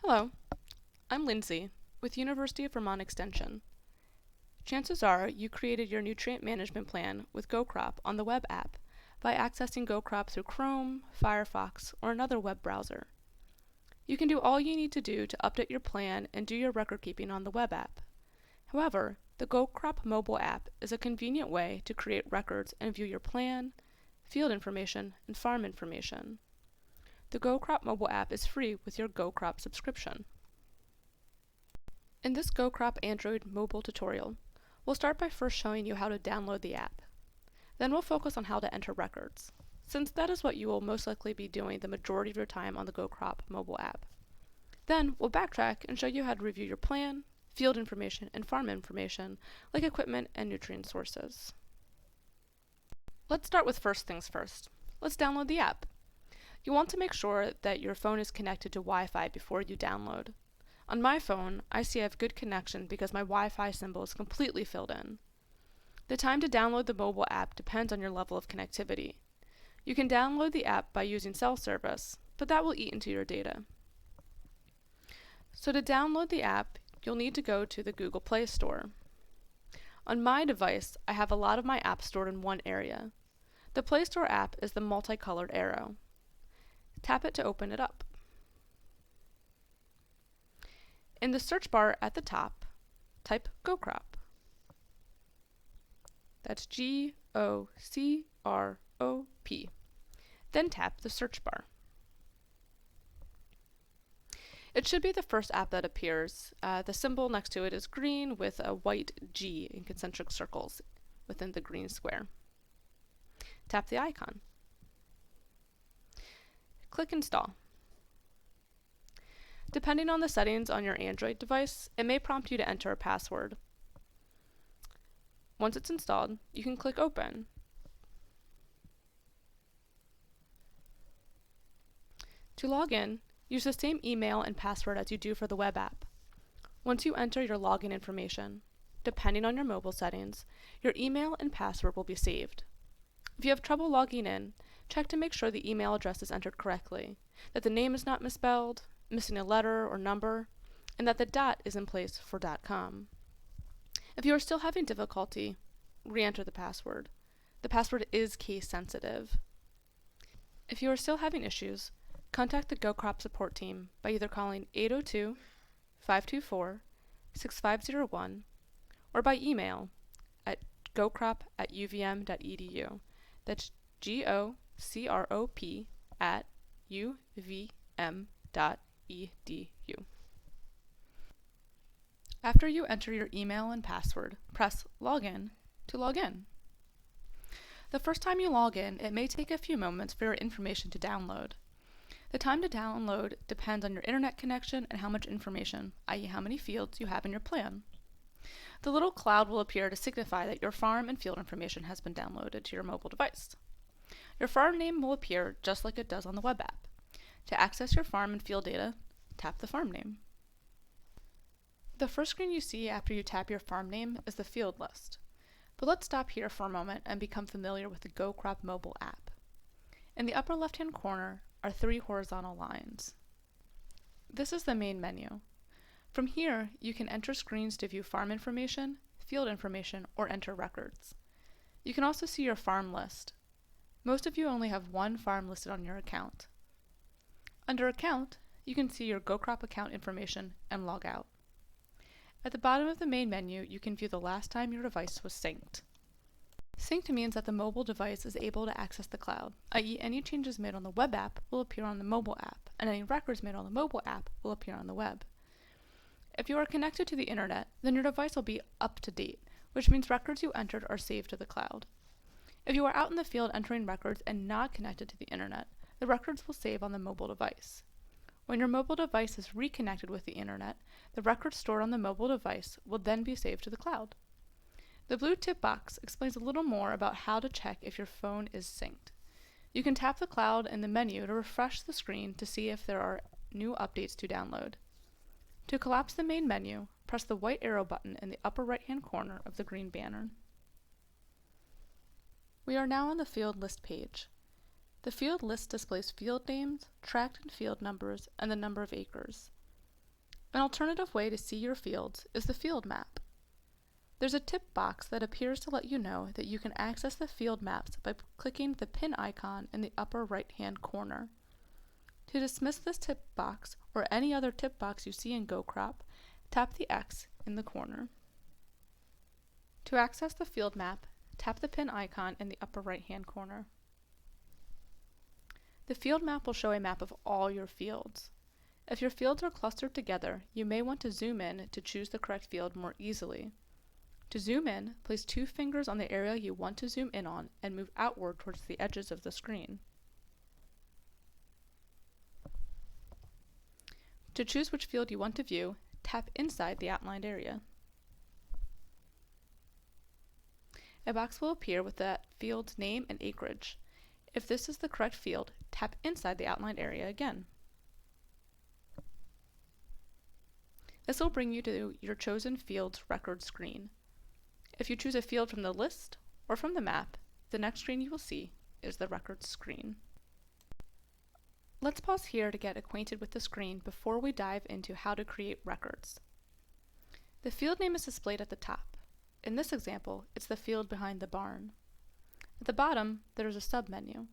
Hello, I'm Lindsay with University of Vermont Extension. Chances are you created your nutrient management plan with goCrop on the web app by accessing goCrop through Chrome, Firefox, or another web browser. You can do all you need to do to update your plan and do your record keeping on the web app. However, the goCrop mobile app is a convenient way to create records and view your plan, field information, and farm information. The goCrop mobile app is free with your goCrop subscription. In this goCrop Android mobile tutorial, we'll start by first showing you how to download the app. Then we'll focus on how to enter records, since that is what you will most likely be doing the majority of your time on the goCrop mobile app. Then we'll backtrack and show you how to review your plan, field information, and farm information, like equipment and nutrient sources. Let's start with first things first. Let's download the app. You want to make sure that your phone is connected to Wi-Fi before you download. On my phone, I see I have good connection because my Wi-Fi symbol is completely filled in. The time to download the mobile app depends on your level of connectivity. You can download the app by using cell service, but that will eat into your data. So to download the app, you'll need to go to the Google Play Store. On my device, I have a lot of my apps stored in one area. The Play Store app is the multicolored arrow. Tap it to open it up. In the search bar at the top, type goCrop. That's G-O-C-R-O-P. Then tap the search bar. It should be the first app that appears. The symbol next to it is green with a white G in concentric circles within the green square. Tap the icon. Click Install. Depending on the settings on your Android device, it may prompt you to enter a password. Once it's installed, you can click Open. To log in, use the same email and password as you do for the web app. Once you enter your login information, depending on your mobile settings, your email and password will be saved. If you have trouble logging in, check to make sure the email address is entered correctly, that the name is not misspelled, missing a letter or number, and that the dot is in place for .com. If you are still having difficulty, re-enter the password. The password is case sensitive. If you are still having issues, contact the goCrop support team by either calling 802-524-6501 or by email at gocrop@uvm.edu. That's GOCROP@uvm.edu. After you enter your email and password, press Login to log in. The first time you log in, it may take a few moments for your information to download. The time to download depends on your internet connection and how much information, i.e. how many fields, you have in your plan. The little cloud will appear to signify that your farm and field information has been downloaded to your mobile device. Your farm name will appear just like it does on the web app. To access your farm and field data, tap the farm name. The first screen you see after you tap your farm name is the field list. But let's stop here for a moment and become familiar with the goCrop mobile app. In the upper left-hand corner are 3 horizontal lines. This is the main menu. From here, you can enter screens to view farm information, field information, or enter records. You can also see your farm list. Most of you only have one farm listed on your account. Under Account, you can see your goCrop account information and log out. At the bottom of the main menu, you can view the last time your device was synced. Synced means that the mobile device is able to access the cloud, i.e. any changes made on the web app will appear on the mobile app, and any records made on the mobile app will appear on the web. If you are connected to the internet, then your device will be up to date, which means records you entered are saved to the cloud. If you are out in the field entering records and not connected to the internet, the records will save on the mobile device. When your mobile device is reconnected with the internet, the records stored on the mobile device will then be saved to the cloud. The blue tip box explains a little more about how to check if your phone is synced. You can tap the cloud in the menu to refresh the screen to see if there are new updates to download. To collapse the main menu, press the white arrow button in the upper right-hand corner of the green banner. We are now on the field list page. The field list displays field names, tract and field numbers, and the number of acres. An alternative way to see your fields is the field map. There's a tip box that appears to let you know that you can access the field maps by clicking the pin icon in the upper right-hand corner. To dismiss this tip box or any other tip box you see in goCrop, tap the X in the corner. To access the field map, tap the pin icon in the upper right-hand corner. The field map will show a map of all your fields. If your fields are clustered together, you may want to zoom in to choose the correct field more easily. To zoom in, place 2 fingers on the area you want to zoom in on and move outward towards the edges of the screen. To choose which field you want to view, tap inside the outlined area. A box will appear with that field's name and acreage. If this is the correct field, tap inside the outlined area again. This will bring you to your chosen field's record screen. If you choose a field from the list or from the map, the next screen you will see is the records screen. Let's pause here to get acquainted with the screen before we dive into how to create records. The field name is displayed at the top. In this example, it's the field behind the barn. At the bottom, there is a submenu.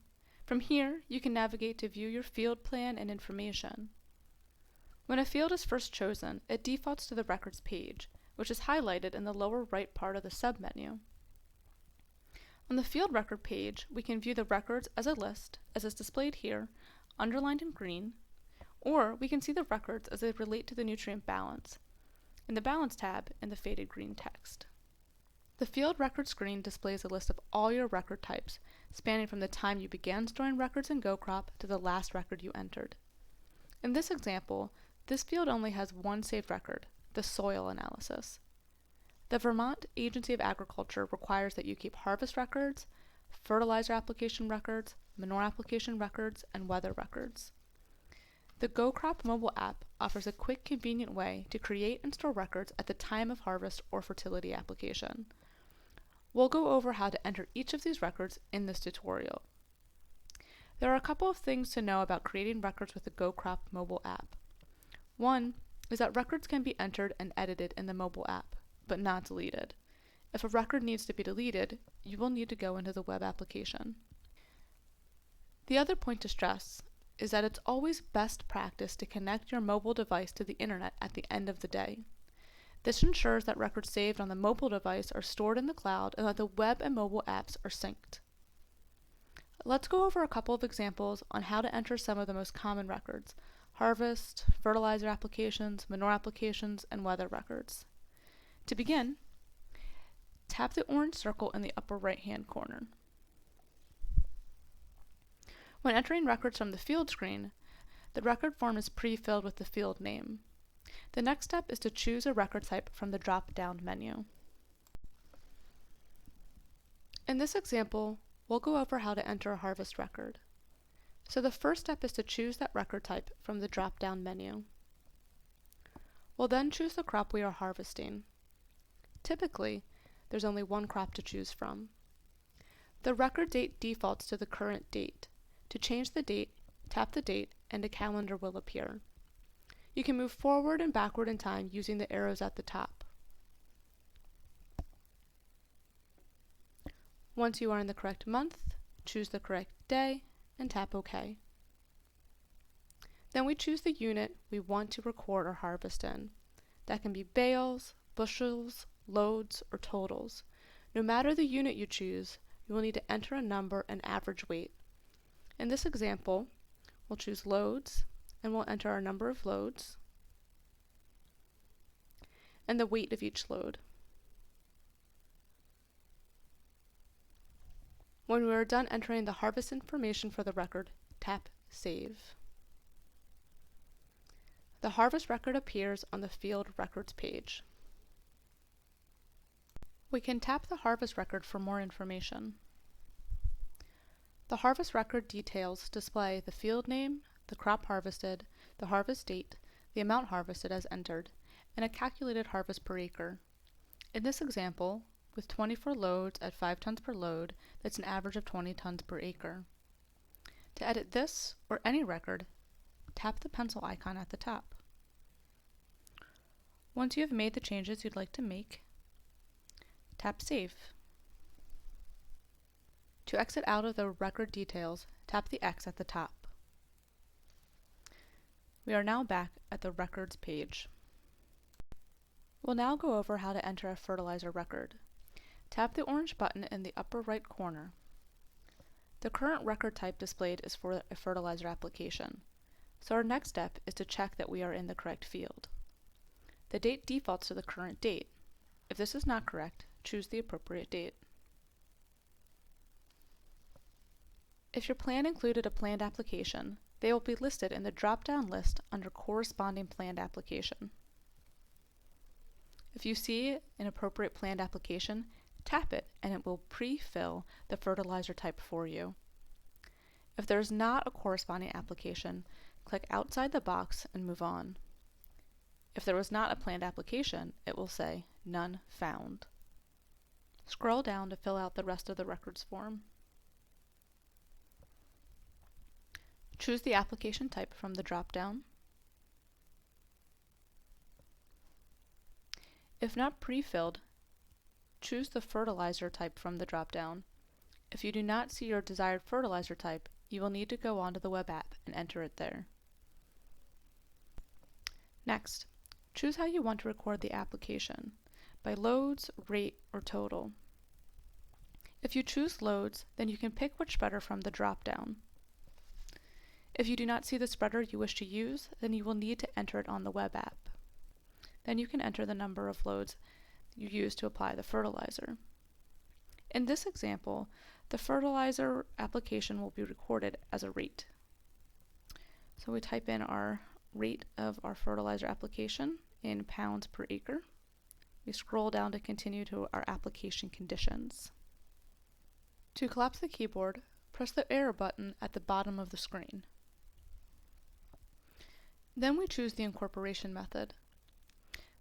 From here, you can navigate to view your field plan and information. When a field is first chosen, it defaults to the records page, which is highlighted in the lower right part of the submenu. On the field record page, we can view the records as a list, as is displayed here, underlined in green, or we can see the records as they relate to the nutrient balance, in the Balance tab in the faded green text. The field record screen displays a list of all your record types, spanning from the time you began storing records in goCrop to the last record you entered. In this example, this field only has one saved record, the soil analysis. The Vermont Agency of Agriculture requires that you keep harvest records, fertilizer application records, manure application records, and weather records. The goCrop mobile app offers a quick, convenient way to create and store records at the time of harvest or fertility application. We'll go over how to enter each of these records in this tutorial. There are a couple of things to know about creating records with the goCrop mobile app. One is that records can be entered and edited in the mobile app, but not deleted. If a record needs to be deleted, you will need to go into the web application. The other point to stress is that it's always best practice to connect your mobile device to the internet at the end of the day. This ensures that records saved on the mobile device are stored in the cloud and that the web and mobile apps are synced. Let's go over a couple of examples on how to enter some of the most common records: harvest, fertilizer applications, manure applications, and weather records. To begin, tap the orange circle in the upper right-hand corner. When entering records from the field screen, the record form is pre-filled with the field name. The next step is to choose a record type from the drop-down menu. In this example, we'll go over how to enter a harvest record. So the first step is to choose that record type from the drop-down menu. We'll then choose the crop we are harvesting. Typically, there's only one crop to choose from. The record date defaults to the current date. To change the date, tap the date and a calendar will appear. You can move forward and backward in time using the arrows at the top. Once you are in the correct month, choose the correct day and tap OK. Then we choose the unit we want to record or harvest in. That can be bales, bushels, loads, or totals. No matter the unit you choose, you will need to enter a number and average weight. In this example, we'll choose loads, and we'll enter our number of loads and the weight of each load. When we are done entering the harvest information for the record, tap Save. The harvest record appears on the field records page. We can tap the harvest record for more information. The harvest record details display the field name, the crop harvested, the harvest date, the amount harvested as entered, and a calculated harvest per acre. In this example, with 24 loads at 5 tons per load, that's an average of 20 tons per acre. To edit this or any record, tap the pencil icon at the top. Once you have made the changes you'd like to make, tap Save. To exit out of the record details, tap the X at the top. We are now back at the Records page. We'll now go over how to enter a fertilizer record. Tap the orange button in the upper right corner. The current record type displayed is for a fertilizer application, so our next step is to check that we are in the correct field. The date defaults to the current date. If this is not correct, choose the appropriate date. If your plan included a planned application, they will be listed in the drop-down list under corresponding planned application. If you see an appropriate planned application, tap it and it will pre-fill the fertilizer type for you. If there is not a corresponding application, click outside the box and move on. If there was not a planned application, it will say None Found. Scroll down to fill out the rest of the records form. Choose the application type from the drop-down. If not pre-filled, choose the fertilizer type from the drop-down. If you do not see your desired fertilizer type, you will need to go onto the web app and enter it there. Next, choose how you want to record the application, by loads, rate, or total. If you choose loads, then you can pick which spreader from the drop-down. If you do not see the spreader you wish to use, then you will need to enter it on the web app. Then you can enter the number of loads you use to apply the fertilizer. In this example, the fertilizer application will be recorded as a rate. So we type in our rate of our fertilizer application in pounds per acre. We scroll down to continue to our application conditions. To collapse the keyboard, press the arrow button at the bottom of the screen. Then we choose the incorporation method.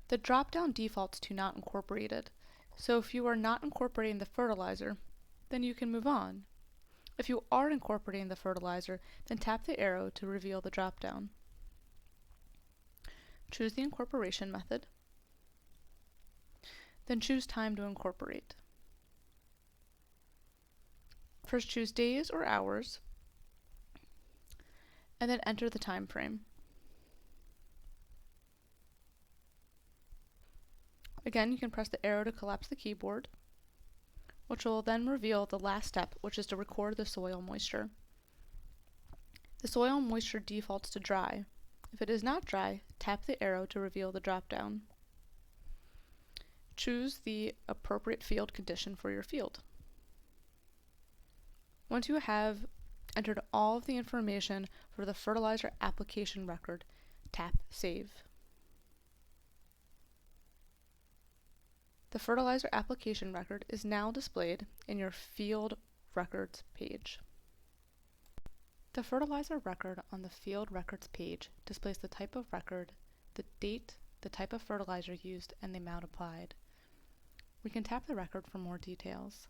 The drop-down defaults to not incorporated, so if you are not incorporating the fertilizer, then you can move on. If you are incorporating the fertilizer, then tap the arrow to reveal the drop-down. Choose the incorporation method, then choose time to incorporate. First choose days or hours, and then enter the time frame. Again, you can press the arrow to collapse the keyboard, which will then reveal the last step, which is to record the soil moisture. The soil moisture defaults to dry. If it is not dry, tap the arrow to reveal the drop-down. Choose the appropriate field condition for your field. Once you have entered all of the information for the fertilizer application record, tap Save. The fertilizer application record is now displayed in your Field Records page. The fertilizer record on the Field Records page displays the type of record, the date, the type of fertilizer used, and the amount applied. We can tap the record for more details.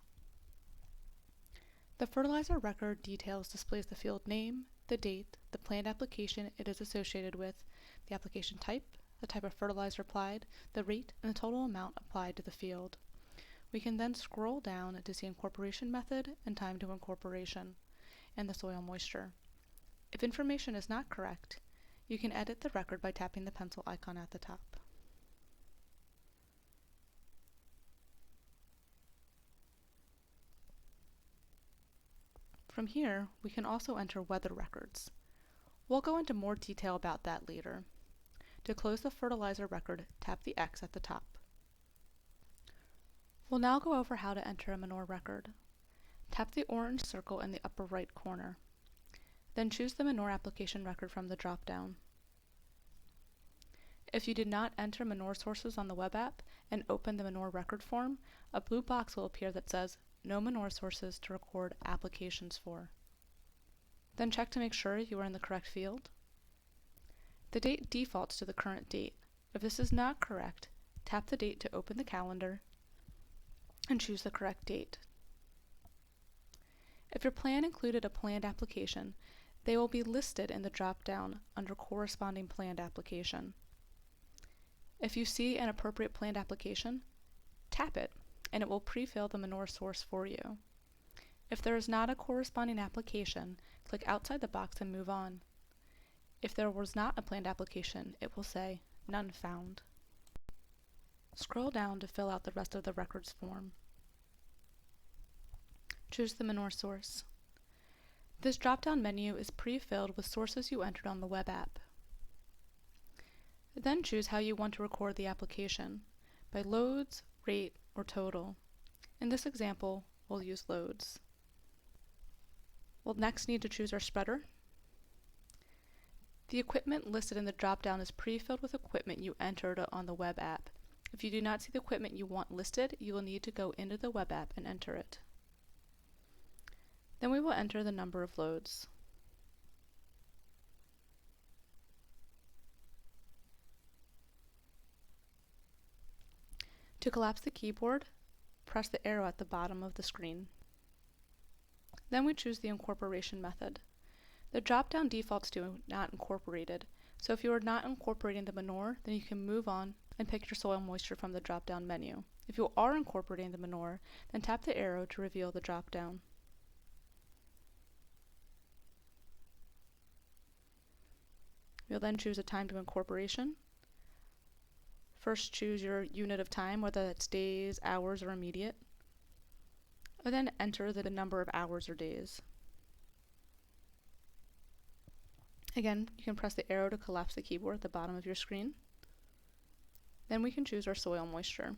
The fertilizer record details displays the field name, the date, the planned application it is associated with, the application type, the type of fertilizer applied, the rate, and the total amount applied to the field. We can then scroll down to see incorporation method and time to incorporation, and the soil moisture. If information is not correct, you can edit the record by tapping the pencil icon at the top. From here, we can also enter weather records. We'll go into more detail about that later. To close the fertilizer record, tap the X at the top. We'll now go over how to enter a manure record. Tap the orange circle in the upper right corner. Then choose the manure application record from the drop-down. If you did not enter manure sources on the web app and open the manure record form, a blue box will appear that says No manure sources to record applications for. Then check to make sure you are in the correct field. The date defaults to the current date. If this is not correct, tap the date to open the calendar and choose the correct date. If your plan included a planned application, they will be listed in the drop-down under corresponding planned application. If you see an appropriate planned application, tap it, and it will pre-fill the manure source for you. If there is not a corresponding application, click outside the box and move on. If there was not a planned application, it will say None Found. Scroll down to fill out the rest of the records form. Choose the manure source. This drop-down menu is pre-filled with sources you entered on the web app. Then choose how you want to record the application, by loads, rate, or total. In this example, we'll use loads. We'll next need to choose our spreader. The equipment listed in the drop-down is pre-filled with equipment you entered on the web app. If you do not see the equipment you want listed, you will need to go into the web app and enter it. Then we will enter the number of loads. To collapse the keyboard, press the arrow at the bottom of the screen. Then we choose the incorporation method. The drop-down defaults to not incorporated, so if you are not incorporating the manure, then you can move on and pick your soil moisture from the drop-down menu. If you are incorporating the manure, then tap the arrow to reveal the drop-down. You'll then choose a time to incorporation. First choose your unit of time, whether that's days, hours, or immediate. And then enter the number of hours or days. Again, you can press the arrow to collapse the keyboard at the bottom of your screen. Then we can choose our soil moisture.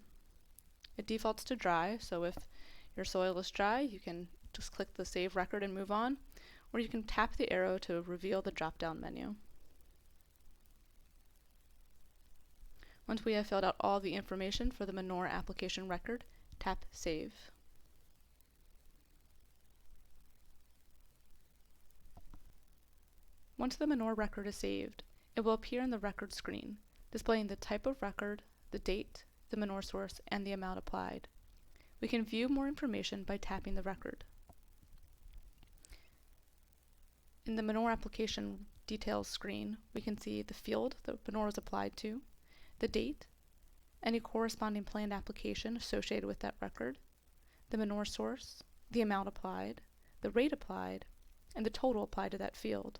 It defaults to dry, so if your soil is dry, you can just click the Save Record and move on, or you can tap the arrow to reveal the drop-down menu. Once we have filled out all the information for the manure application record, tap Save. Once the manure record is saved, it will appear in the record screen, displaying the type of record, the date, the manure source, and the amount applied. We can view more information by tapping the record. In the manure application details screen, we can see the field the manure was applied to, the date, any corresponding planned application associated with that record, the manure source, the amount applied, the rate applied, and the total applied to that field.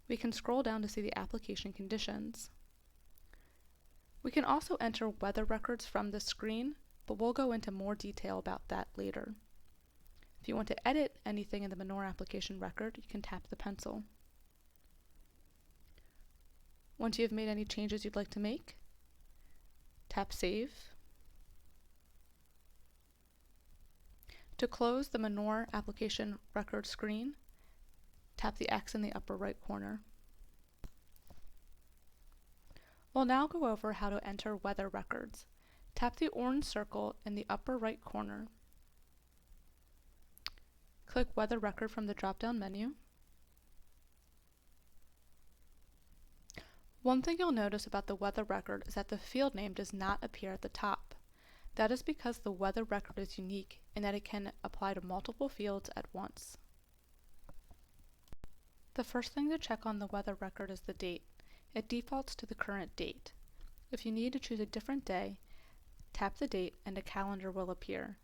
We can scroll down to see the application conditions. We can also enter weather records from this screen, but we'll go into more detail about that later. If you want to edit anything in the manure application record, you can tap the pencil. Once you have made any changes you'd like to make, tap Save. To close the manure application record screen, tap the X in the upper right corner. We'll now go over how to enter weather records. Tap the orange circle in the upper right corner. Click Weather Record from the drop-down menu. One thing you'll notice about the weather record is that the field name does not appear at the top. That is because the weather record is unique in that it can apply to multiple fields at once. The first thing to check on the weather record is the date. It defaults to the current date. If you need to choose a different day, tap the date and a calendar will appear.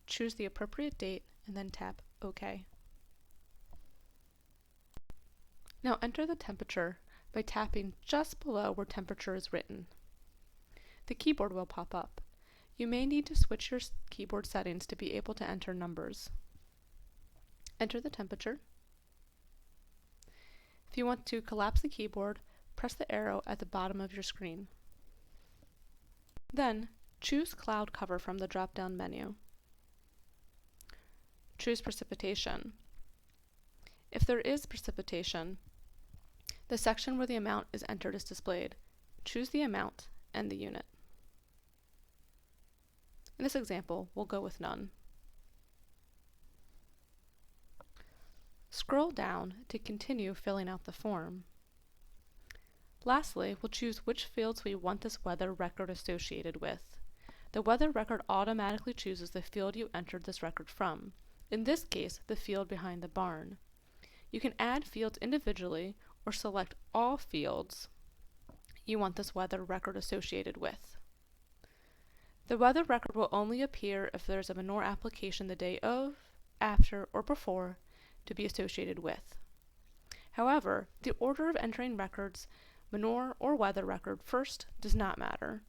Choose the appropriate date and then tap OK. Now enter the temperature by tapping just below where temperature is written. The keyboard will pop up. You may need to switch your keyboard settings to be able to enter numbers. Enter the temperature. If you want to collapse the keyboard, press the arrow at the bottom of your screen. Then, choose Cloud Cover from the drop-down menu. Choose Precipitation. If there is precipitation, the section where the amount is entered is displayed. Choose the amount and the unit. In this example, we'll go with none. Scroll down to continue filling out the form. Lastly, we'll choose which fields we want this weather record associated with. The weather record automatically chooses the field you entered this record from. In this case, the field behind the barn. You can add fields individually or select all fields you want this weather record associated with. The weather record will only appear if there's a manure application the day of, after, or before to be associated with. However, the order of entering records, manure or weather record first, does not matter.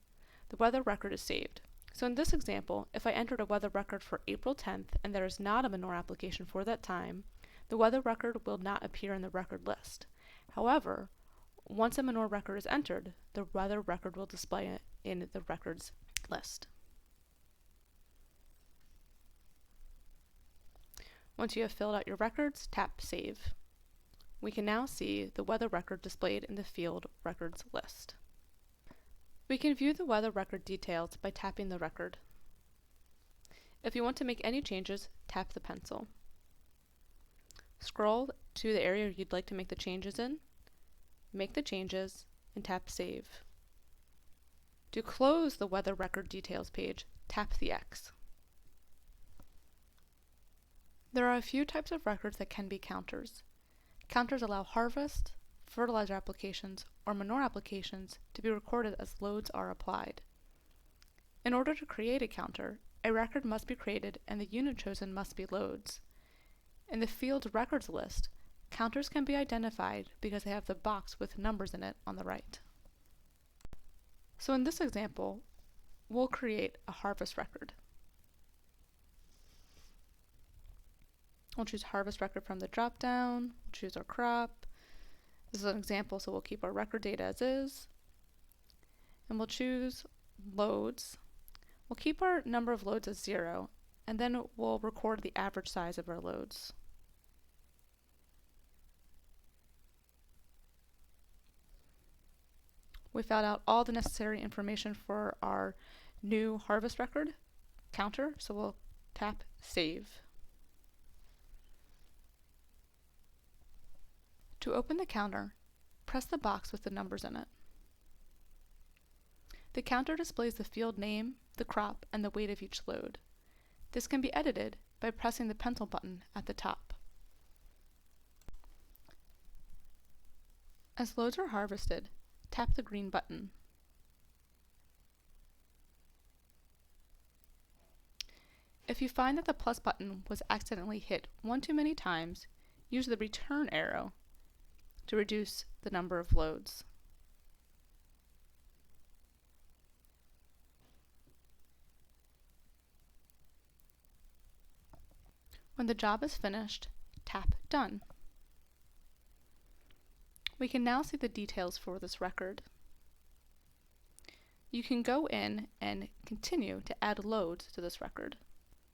The weather record is saved. So in this example, if I entered a weather record for April 10th and there is not a manure application for that time, the weather record will not appear in the record list. However, once a manure record is entered, the weather record will display it in the records list. Once you have filled out your records, tap Save. We can now see the weather record displayed in the field records list. We can view the weather record details by tapping the record. If you want to make any changes, tap the pencil. Scroll to the area you'd like to make the changes in, make the changes, and tap Save. To close the weather record details page, tap the X. There are a few types of records that can be counters. Counters allow harvest, fertilizer applications, or manure applications to be recorded as loads are applied. In order to create a counter, a record must be created and the unit chosen must be loads. In the field records list, counters can be identified because they have the box with numbers in it on the right. So in this example, we'll create a harvest record. We'll choose harvest record from the drop-down, we'll choose our crop. This is an example, so we'll keep our record data as is. And we'll choose loads. We'll keep our number of loads as 0, and then we'll record the average size of our loads. We filled out all the necessary information for our new harvest record counter, so we'll tap Save. To open the counter, press the box with the numbers in it. The counter displays the field name, the crop, and the weight of each load. This can be edited by pressing the pencil button at the top. As loads are harvested, tap the green button. If you find that the plus button was accidentally hit one too many times, use the return arrow to reduce the number of loads. When the job is finished, tap Done. We can now see the details for this record. You can go in and continue to add loads to this record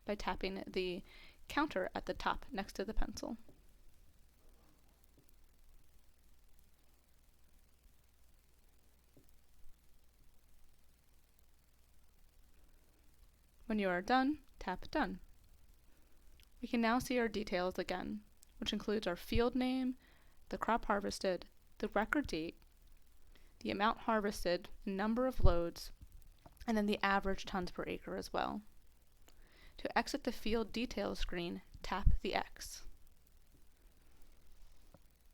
by tapping the counter at the top next to the pencil. When you are done, tap Done. We can now see our details again, which includes our field name, the crop harvested, the record date, the amount harvested, number of loads, and then the average tons per acre as well. To exit the field details screen, tap the X.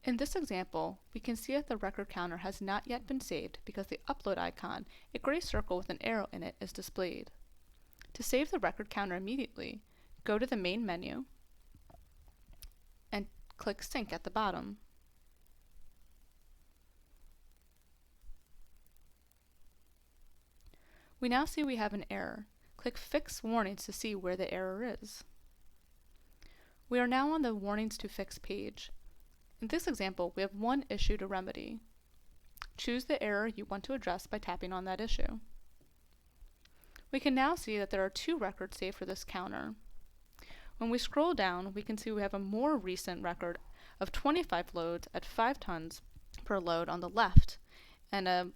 In this example, we can see that the record counter has not yet been saved because the upload icon, a gray circle with an arrow in it, is displayed. To save the record counter immediately, go to the main menu and click Sync at the bottom. We now see we have an error. Click Fix Warnings to see where the error is. We are now on the Warnings to Fix page. In this example, we have one issue to remedy. Choose the error you want to address by tapping on that issue. We can now see that there are 2 records saved for this counter. When we scroll down, we can see we have a more recent record of 25 loads at 5 tons per load on the left, and an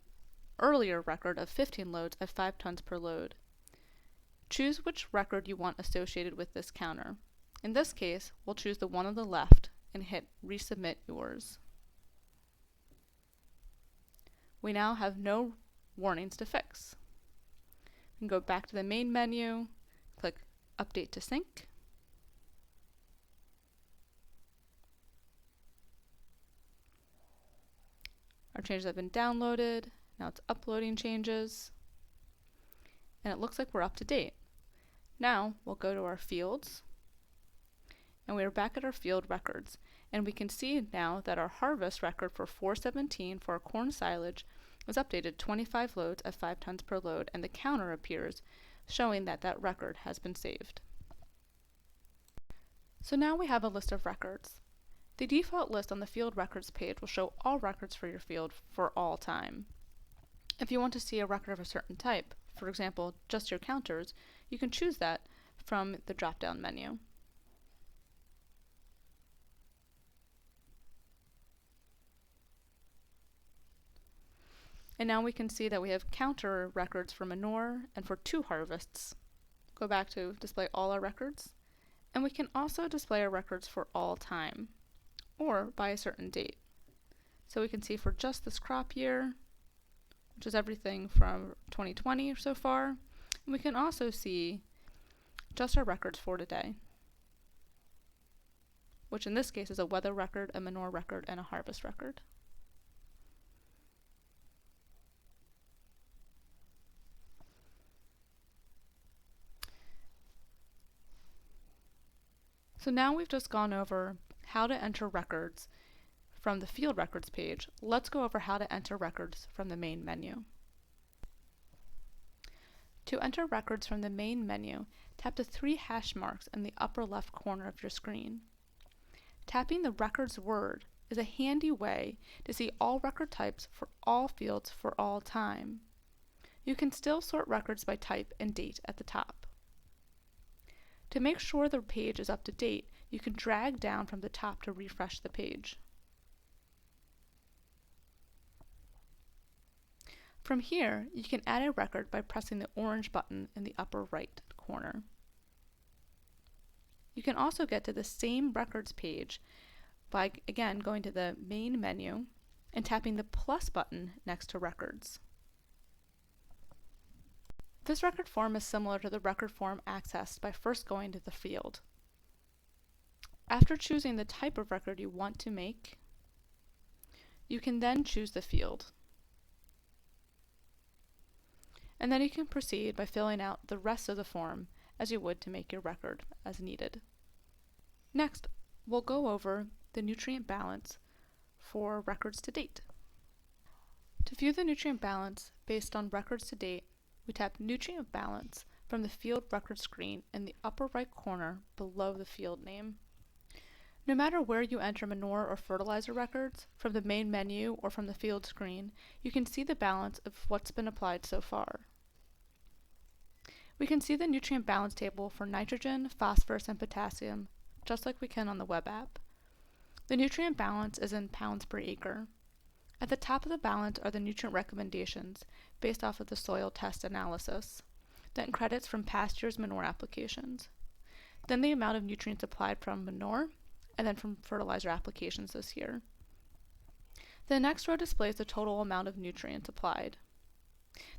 earlier record of 15 loads at 5 tons per load. Choose which record you want associated with this counter. In this case, we'll choose the one on the left and hit Resubmit Yours. We now have no warnings to fix. We can go back to the main menu, click Update to Sync. Our changes have been downloaded. Now it's uploading changes, and it looks like we're up to date. Now we'll go to our fields, and we are back at our field records, and we can see now that our harvest record for 417 for our corn silage was updated 25 loads at 5 tons per load, and the counter appears showing that that record has been saved. So now we have a list of records. The default list on the field records page will show all records for your field for all time. If you want to see a record of a certain type, for example, just your counters, you can choose that from the drop-down menu. And now we can see that we have counter records for manure and for 2 harvests. Go back to display all our records. And we can also display our records for all time, or by a certain date. So we can see for just this crop year, which is everything from 2020 so far, and we can also see just our records for today, which in this case is a weather record, a manure record, and a harvest record. So now we've just gone over how to enter records from the field records page. Let's go over how to enter records from the main menu. To enter records from the main menu, tap the 3 hash marks in the upper left corner of your screen. Tapping the records word is a handy way to see all record types for all fields for all time. You can still sort records by type and date at the top. To make sure the page is up to date, you can drag down from the top to refresh the page. From here, you can add a record by pressing the orange button in the upper right corner. You can also get to the same records page by, again, going to the main menu and tapping the plus button next to records. This record form is similar to the record form accessed by first going to the field. After choosing the type of record you want to make, you can then choose the field. And then you can proceed by filling out the rest of the form as you would to make your record as needed. Next, we'll go over the nutrient balance for records to date. To view the nutrient balance based on records to date, we tap Nutrient Balance from the Field Record screen in the upper right corner below the field name. No matter where you enter manure or fertilizer records, from the main menu or from the field screen, you can see the balance of what's been applied so far. We can see the nutrient balance table for nitrogen, phosphorus, and potassium, just like we can on the web app. The nutrient balance is in pounds per acre. At the top of the balance are the nutrient recommendations based off of the soil test analysis, then credits from past year's manure applications, then the amount of nutrients applied from manure, and then from fertilizer applications this year. The next row displays the total amount of nutrients applied.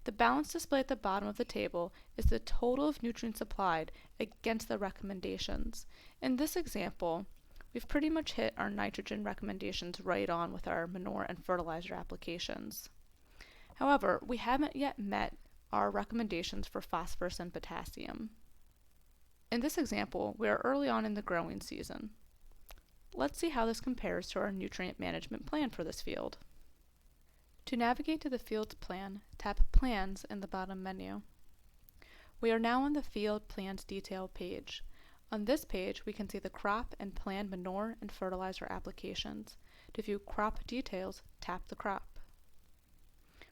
The balance display at the bottom of the table is the total of nutrients applied against the recommendations. In this example, we've pretty much hit our nitrogen recommendations right on with our manure and fertilizer applications. However, we haven't yet met our recommendations for phosphorus and potassium. In this example, we are early on in the growing season. Let's see how this compares to our nutrient management plan for this field. To navigate to the field's plan, tap Plans in the bottom menu. We are now on the Field Plans Detail page. On this page, we can see the crop and planned manure and fertilizer applications. To view crop details, tap the crop.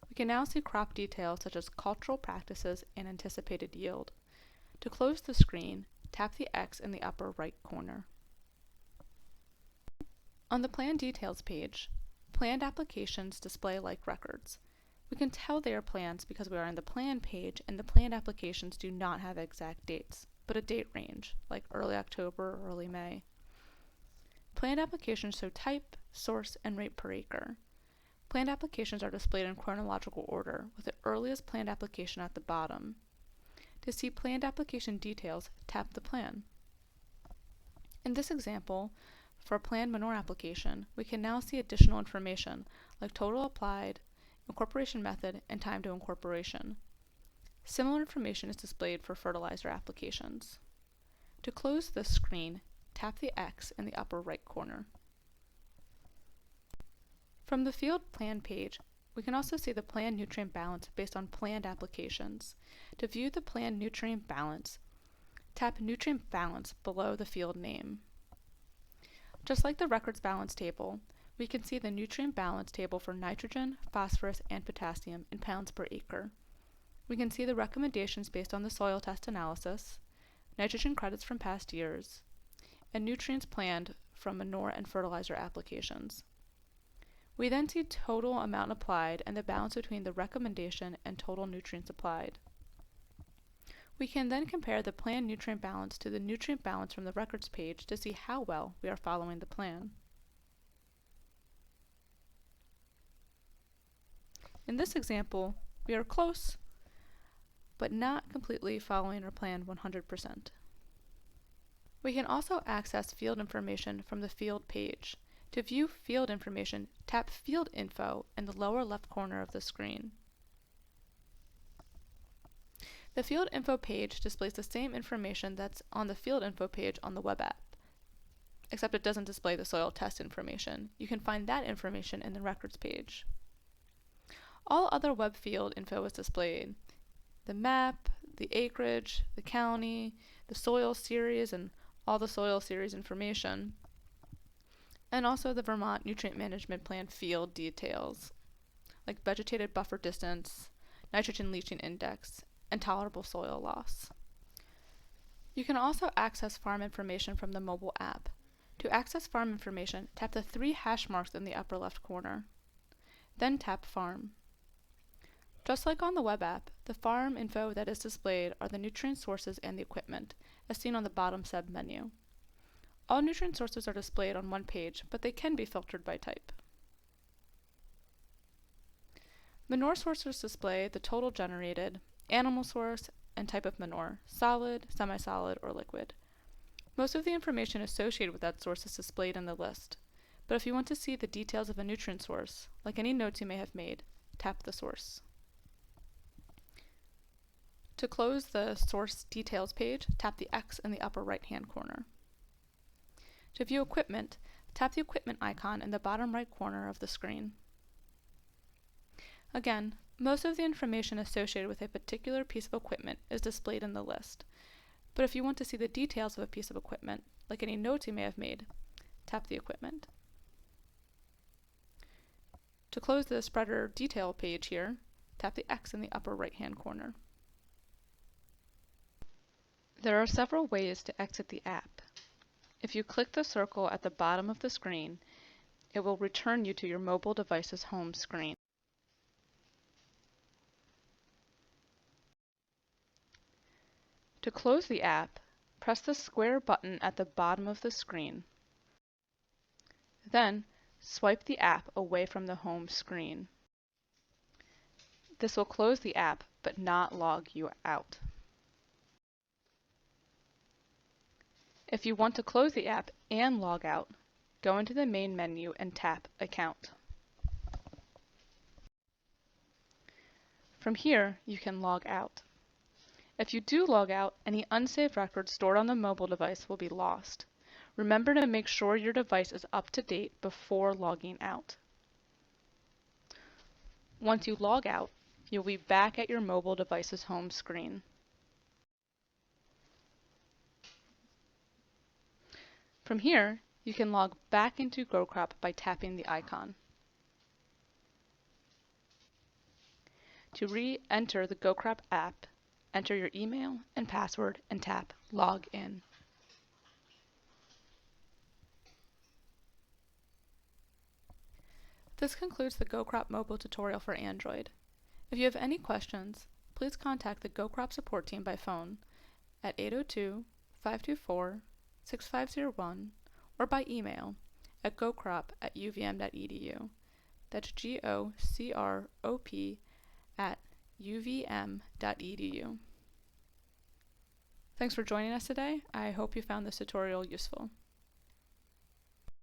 We can now see crop details such as cultural practices and anticipated yield. To close the screen, tap the X in the upper right corner. On the Plan Details page, planned applications display like records. We can tell they are plans because we are on the Plan page and the planned applications do not have exact dates, but a date range, like early October or early May. Planned applications show type, source, and rate per acre. Planned applications are displayed in chronological order, with the earliest planned application at the bottom. To see planned application details, tap the plan. In this example, for a planned manure application, we can now see additional information, like total applied incorporation method, and time to incorporation. Similar information is displayed for fertilizer applications. To close this screen, tap the X in the upper right corner. From the field plan page, we can also see the planned nutrient balance based on planned applications. To view the planned nutrient balance, tap Nutrient Balance below the field name. Just like the records balance table, we can see the nutrient balance table for nitrogen, phosphorus, and potassium in pounds per acre. We can see the recommendations based on the soil test analysis, nitrogen credits from past years, and nutrients planned from manure and fertilizer applications. We then see total amount applied and the balance between the recommendation and total nutrients applied. We can then compare the planned nutrient balance to the nutrient balance from the records page to see how well we are following the plan. In this example, we are close, but not completely following our plan 100%. We can also access field information from the field page. To view field information, tap Field Info in the lower left corner of the screen. The Field Info page displays the same information that's on the Field Info page on the web app, except it doesn't display the soil test information. You can find that information in the records page. All other web field info is displayed. The map, the acreage, the county, the soil series, and all the soil series information, and also the Vermont Nutrient Management Plan field details, like vegetated buffer distance, nitrogen leaching index, and tolerable soil loss. You can also access farm information from the mobile app. To access farm information, tap the 3 hash marks in the upper left corner. Then tap Farm. Just like on the web app, the farm info that is displayed are the nutrient sources and the equipment, as seen on the bottom sub-menu. All nutrient sources are displayed on one page, but they can be filtered by type. Manure sources display the total generated, animal source, and type of manure, solid, semi-solid, or liquid. Most of the information associated with that source is displayed in the list, but if you want to see the details of a nutrient source, like any notes you may have made, tap the source. To close the source details page, tap the X in the upper right-hand corner. To view equipment, tap the equipment icon in the bottom right corner of the screen. Again, most of the information associated with a particular piece of equipment is displayed in the list, but if you want to see the details of a piece of equipment, like any notes you may have made, tap the equipment. To close the spreader detail page here, tap the X in the upper right-hand corner. There are several ways to exit the app. If you click the circle at the bottom of the screen, it will return you to your mobile device's home screen. To close the app, press the square button at the bottom of the screen. Then, swipe the app away from the home screen. This will close the app, but not log you out. If you want to close the app and log out, go into the main menu and tap Account. From here, you can log out. If you do log out, any unsaved records stored on the mobile device will be lost. Remember to make sure your device is up to date before logging out. Once you log out, you'll be back at your mobile device's home screen. From here, you can log back into goCrop by tapping the icon. To re-enter the goCrop app, enter your email and password and tap Log In. This concludes the goCrop mobile tutorial for Android. If you have any questions, please contact the goCrop support team by phone at 802-524-6501 or by email at gocrop@uvm.edu. That's gocrop@uvm.edu. Thanks for joining us today. I hope you found this tutorial useful.